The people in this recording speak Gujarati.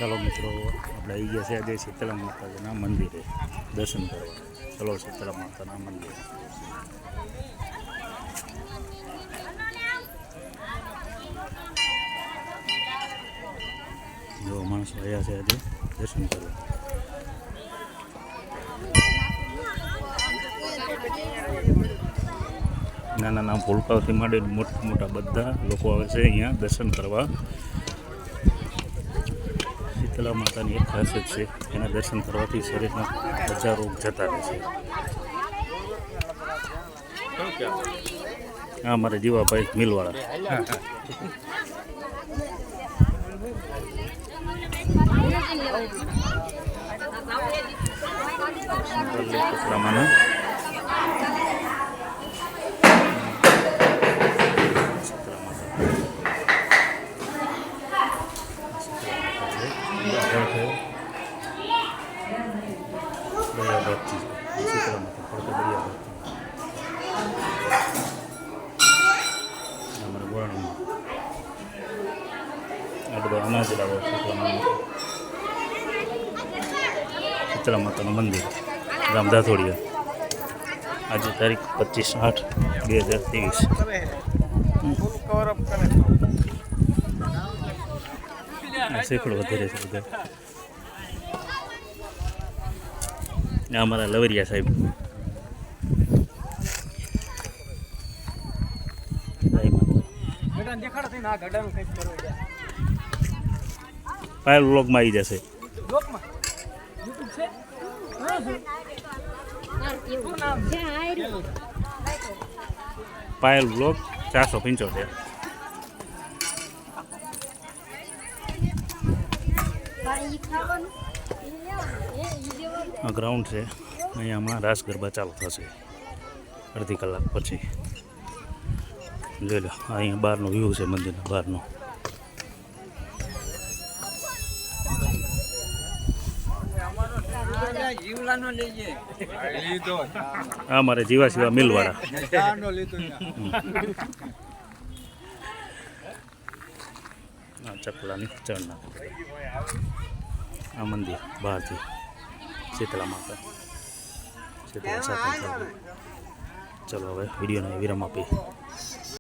ચાલો મિત્રો આપણે આવી ગયા છે આજે શીતળા માતાજીના મંદિરે દર્શન કરવા. ચલો શીતળા માતાના મંદિરે. જો માણસો આવ્યા છે આજે દર્શન કરવા. નાના નાના ભૂલકાઓથી માંડીને મોટા મોટા બધા લોકો આવે છે અહીંયા દર્શન કરવા. શીતળા માતાની એક ખાસિયત છે, એના દર્શન કરવાથી શરીરના બધા રોગ જતા રહે છે. હા, મારે જીવાભાઈ મિલવાળા. અનાજ લાવો શીતળા માતાનું મંદિર ગામ ધાથોડિયા. આજે તારીખ 25/8/2023. શેકડો વધારે છે બધા. અમારા લવરિયા સાહેબ. પાયલ વ્લોગમાં આવી જશે. પાયલ વ્લોગ 475. આ ગ્રાઉન્ડ છે, અહીંયા હમણાં રાસ ગરબા ચાલુ થશે અડધી કલાક પછી. જોઈ લો, અહીંયા બહારનો વ્યૂ છે મંદિરના બહારનો. હા, મારે જીવા શિવા મિલવાળા. ચકલાની ચણના આ મંદિર બહારથી શીતળા માતા. શીતળા સાથે. ચલો હવે વિડીયોને વિરામ આપી.